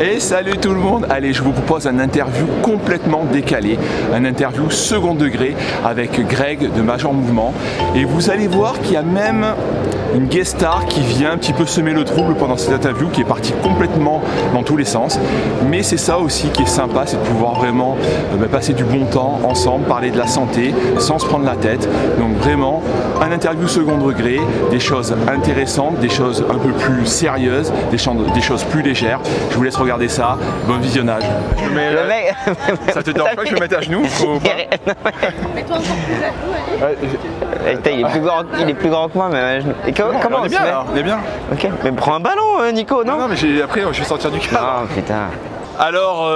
Et salut tout le monde. Allez, je vous propose un interview complètement décalé, un interview second degré avec Greg de Major Mouvement. Et vous allez voir qu'il y a même une guest star qui vient un petit peu semer le trouble pendant cette interview, qui est partie complètement dans tous les sens. Mais c'est ça aussi qui est sympa, c'est de pouvoir vraiment passer du bon temps ensemble, parler de la santé sans se prendre la tête. Donc vraiment un interview second degré, des choses intéressantes, des choses un peu plus sérieuses, des choses plus légères. Je vous laisse regarder ça. Bon visionnage. Ça te dérange pas que je me mette à genoux? Mets-toi encore plus à genoux. Il est plus grand que moi, mais et comment on est bien là, on est bien. Ok, mais prends un ballon, Nico, non? Non, mais après je vais sortir du cadre. Oh putain. Alors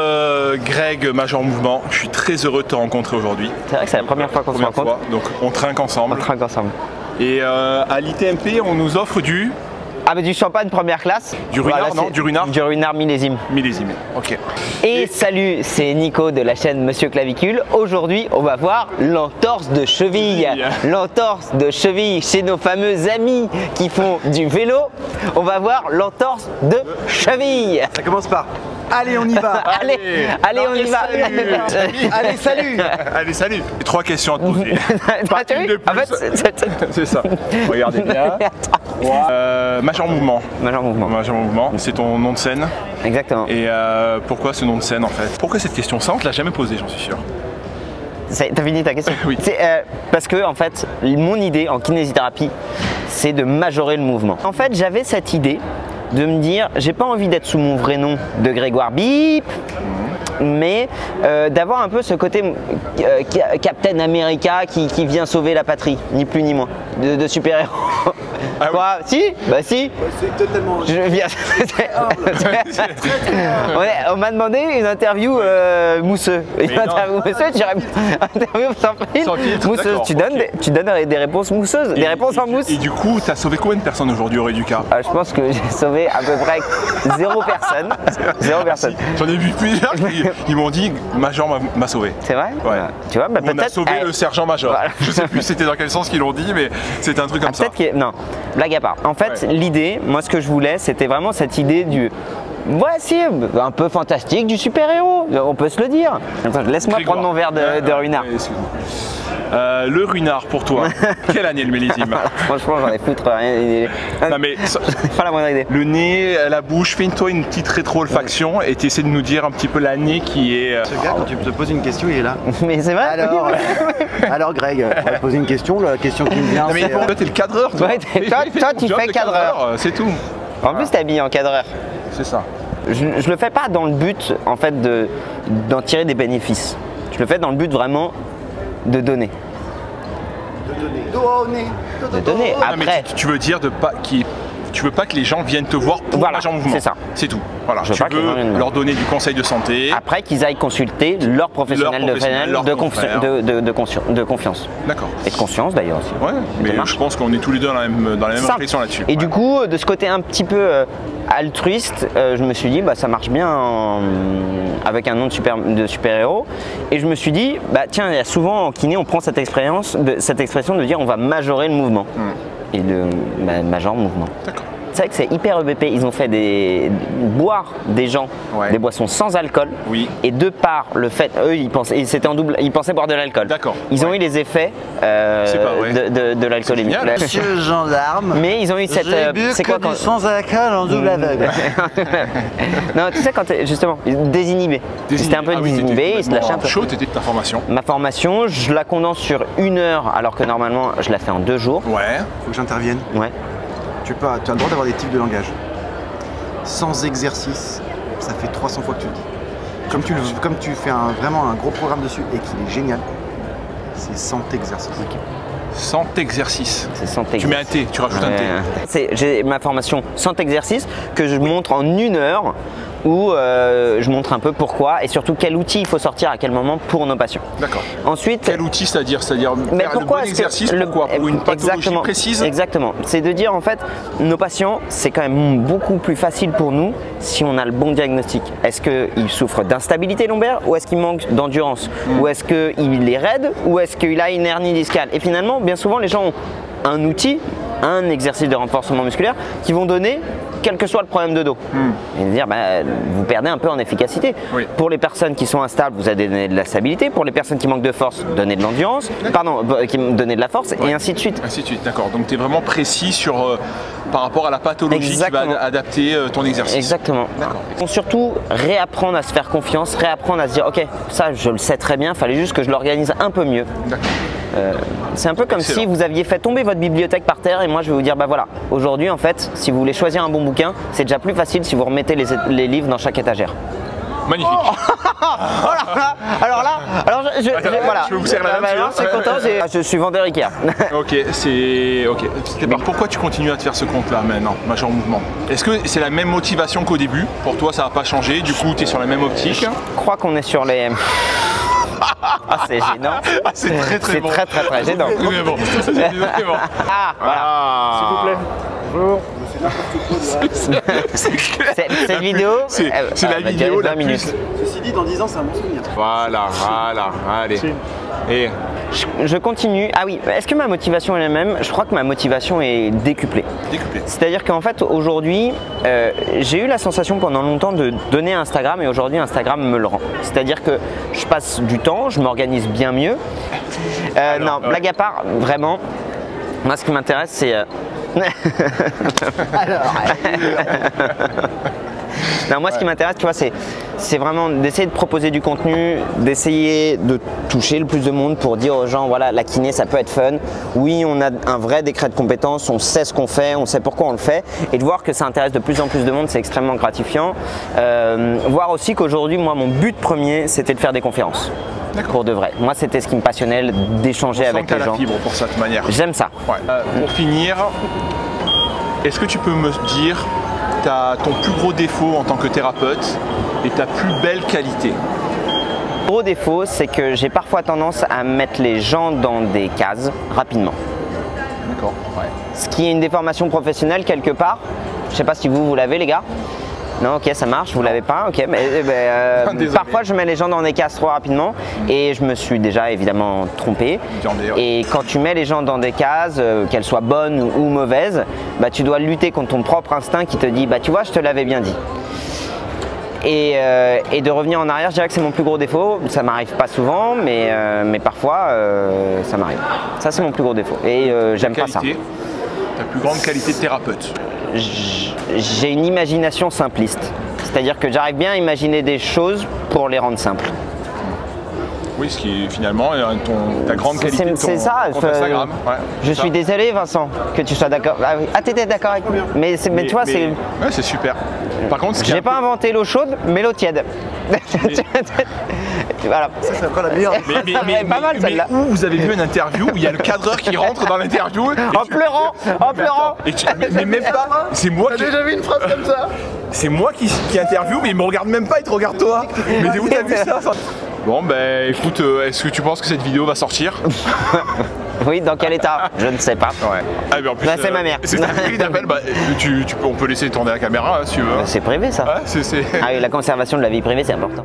Greg, Major Mouvement, je suis très heureux de te rencontrer aujourd'hui. C'est vrai que c'est la première fois qu'on se rencontre. Donc on trinque ensemble. On trinque ensemble. Et à l'ITMP, on nous offre du... Ah mais du champagne première classe. Du Ruinart, voilà, non? Du Ruinart? Du Ruinart millésime. Millésime, ok. Et salut, c'est Nico de la chaîne Monsieur Clavicule. Aujourd'hui, on va voir l'entorse de cheville. L'entorse de cheville chez nos fameux amis qui font du vélo. On va voir l'entorse de cheville. Ça commence par allez, on y va. Allez, on y va. Allez, salut. Allez, salut. Et 3 questions à te poser. Pas Tu as une vu de plus. En fait, c'est ça. Regardez bien. Major Mouvement. Major Mouvement. Major Mouvement, c'est ton nom de scène. Exactement. Et pourquoi ce nom de scène en fait? Pourquoi cette question? Ça, on te l'a jamais posée, j'en suis sûr. T'as fini ta question? Oui. Parce que en fait, mon idée en kinésithérapie, c'est de majorer le mouvement. En fait, j'avais cette idée de me dire, j'ai pas envie d'être sous mon vrai nom de Grégoire Bip, mais d'avoir un peu ce côté Captain America qui vient sauver la patrie, ni plus ni moins, de super-héros. Ah Quoi? oui. Si? Bah si. C'est totalement. Je viens. On m'a demandé une interview mousseux. Une interview mousseux, tu interview sans filtre. Mousseuse, tu donnes des réponses mousseuses, des réponses en mousse. Et du coup, tu as sauvé combien de personnes aujourd'hui au Réduca? Je pense que j'ai sauvé à peu près 0 personne. 0 personne. J'en ai vu plusieurs qui m'ont dit Major m'a sauvé. C'est vrai? Ouais. Tu vois, bah, on a sauvé le sergent Major. Voilà. Je sais plus c'était dans quel sens qu'ils l'ont dit, mais c'était un truc comme ça. Non, blague à part. En fait, l'idée, moi ce que je voulais, c'était vraiment cette idée du... Voici un peu fantastique du super-héros, on peut se le dire. Laisse-moi prendre mon verre de Ruinart. Le Ruinart pour toi, quelle année le millésime? Franchement, j'en ai foutre rien. Non mais pas la moindre idée. Le nez, la bouche, fais-toi une petite rétro-olfaction et tu essaies de nous dire un petit peu l'année qui est. Ce gars, quand tu te poses une question, il est là. Mais c'est vrai. Alors Greg, on va te poser une question. La question qui me vient, non, mais c'est. toi, t'es le cadreur. Toi, toi tu fais cadreur. C'est tout. En plus, t'es habillé en cadreur. C'est ça. Je le fais pas dans le but, en fait, d'en tirer des bénéfices. Je le fais dans le but vraiment de donner. De donner. Après, après, tu veux dire tu veux pas que les gens viennent te voir pour Major Mouvement. C'est ça. C'est tout. Voilà. Je tu veux leur donner du conseil de santé. Après qu'ils aillent consulter leur professionnel de confiance. D'accord. Et de conscience d'ailleurs aussi. Ouais, mais je pense qu'on est tous les deux dans la même réflexion là-dessus. Et du coup, de ce côté un petit peu altruiste, je me suis dit, bah, ça marche bien avec un nom de super-héros. Et je me suis dit, bah, tiens, il y a souvent en kiné, on prend cette expression de dire on va majorer le mouvement. Et le Major Mouvement. D'accord. C'est vrai que c'est hyper EBP, ils ont fait boire des gens des boissons sans alcool. Oui. Et de par le fait, eux ils pensaient boire de l'alcool. D'accord. Ils ont eu les effets de l'alcoolémie. Monsieur gendarme. Mais ils ont eu cette. C'est quoi quand sans alcool en double aveugle. Non, tu sais quand justement désinhibé. C'était un peu désinhibé, ils se lâchaient un peu. Chaud, t'étais de ta formation. Ma formation, je la condense sur 1 heure alors que normalement je la fais en 2 jours. Ouais. Faut que j'intervienne. Ouais. Tu as le droit d'avoir des tics de langage. Sans exercice, ça fait 300 fois que tu le dis. Comme tu fais vraiment un gros programme dessus et qu'il est génial, c'est sans exercice. Okay. Sans exercice. C'est sans exercice. Tu mets un T, tu rajoutes un T. J'ai ma formation sans exercice que je montre en 1 heure où je montre un peu pourquoi et surtout quel outil il faut sortir à quel moment pour nos patients. D'accord. Ensuite, quel outil, c'est-à-dire faire le bon exercice pour une pathologie précise? Exactement. C'est de dire en fait, nos patients, c'est quand même beaucoup plus facile pour nous si on a le bon diagnostic. Est-ce qu'il souffre d'instabilité lombaire ou est-ce qu'il manque d'endurance? Ou est-ce qu'il est raide ou est-ce qu'il a une hernie discale? Et finalement, bien souvent, les gens ont un outil un exercice de renforcement musculaire qui vont donner quel que soit le problème de dos. Et dire, vous perdez un peu en efficacité. Oui. Pour les personnes qui sont instables, vous allez donner de la stabilité. Pour les personnes qui manquent de force, donner de l'endurance. Pardon, qui donner de la force, et ainsi de suite. Ainsi de suite, d'accord. Donc tu es vraiment précis sur, par rapport à la pathologie qui va adapter ton exercice. Exactement. D'accord. Donc surtout, réapprendre à se faire confiance, réapprendre à se dire, ok, ça je le sais très bien, il fallait juste que je l'organise un peu mieux. D'accord. C'est un peu comme si vous aviez fait tomber votre bibliothèque par terre et moi je vais vous dire, bah voilà, aujourd'hui en fait, si vous voulez choisir un bon bouquin, c'est déjà plus facile si vous remettez les livres dans chaque étagère. Magnifique. Alors voilà. Je vais vous serrer la main. Je suis content, je suis vendeur Ikea. Ok, c'est ok. Pourquoi tu continues à te faire ce compte-là maintenant, Major Mouvement? Est-ce que c'est la même motivation qu'au début? Pour toi, ça n'a pas changé, du coup, tu es sur la même optique? Je crois qu'on est sur les... Ah, c'est gênant. Ah, c'est très bon. C'est très gênant. Mais bon, c'est bon. Ah, voilà. S'il vous plaît. Bonjour. Cette vidéo, c'est la vidéo la 20 minutes. Ceci dit, dans 10 ans, c'est un bon souvenir. Voilà, allez. Et je continue. Ah oui, est-ce que ma motivation est la même? Je crois que ma motivation est décuplée. C'est-à-dire qu'en fait, aujourd'hui, j'ai eu la sensation pendant longtemps de donner à Instagram et aujourd'hui, Instagram me le rend. C'est-à-dire que je passe du temps, je m'organise bien mieux. Non, blague à part, vraiment, moi ce qui m'intéresse, c'est... Non, moi ce qui m'intéresse, tu vois, c'est vraiment d'essayer de proposer du contenu, d'essayer de toucher le plus de monde pour dire aux gens, voilà, la kiné ça peut être fun. Oui, on a un vrai décret de compétences, on sait ce qu'on fait, on sait pourquoi on le fait, et de voir que ça intéresse de plus en plus de monde, c'est extrêmement gratifiant. Voir aussi qu'aujourd'hui, moi, mon but premier, c'était de faire des conférences. Pour de vrai. Moi, c'était ce qui me passionnait, d'échanger avec les gens. La fibre pour ça de toute manière. J'aime ça. Ouais. Pour finir, est-ce que tu peux me dire ton plus gros défaut en tant que thérapeute et ta plus belle qualité? Le gros défaut, c'est que j'ai parfois tendance à mettre les gens dans des cases rapidement. D'accord. Ouais. Ce qui est une déformation professionnelle quelque part. Je sais pas si vous l'avez, les gars. Non, ok, ça marche, vous l'avez pas, ok, mais parfois je mets les gens dans des cases trop rapidement et je me suis déjà évidemment trompé. Et quand tu mets les gens dans des cases, qu'elles soient bonnes ou mauvaises, bah, tu dois lutter contre ton propre instinct qui te dit, bah tu vois, je te l'avais bien dit. Et de revenir en arrière, je dirais que c'est mon plus gros défaut. Ça m'arrive pas souvent, mais parfois ça m'arrive. Ça, c'est mon plus gros défaut et j'aime pas ça. Ta plus grande qualité de thérapeute? J'ai une imagination simpliste. C'est-à-dire que j'arrive bien à imaginer des choses pour les rendre simples. Oui, ce qui est finalement ta grande qualité de ton Instagram. Ouais, je suis désolé, Vincent, que tu sois d'accord. Ah, t'étais d'accord avec moi. Mais tu vois, c'est... Ouais, c'est super. Par contre, j'ai pas inventé l'eau chaude, mais l'eau tiède. Voilà. Ça, c'est après la meilleure. Mais pas mal celle-là. Vous avez vu une interview où il y a le cadreur qui rentre dans l'interview en pleurant. Mais même pas. C'est moi qui. T'as déjà vu une phrase comme ça? C'est moi qui interview, mais il me regarde même pas, il te regarde toi. Mais où t'as vu ça? Bon, ben écoute, est-ce que tu penses que cette vidéo va sortir? Oui, dans quel état? Je ne sais pas. Ouais. Ah, mais en plus, c'est ma mère. C'est ta fille d'appel, on peut laisser tourner la caméra si tu veux. C'est privé ça. Ouais, Ah oui, la conservation de la vie privée, c'est important.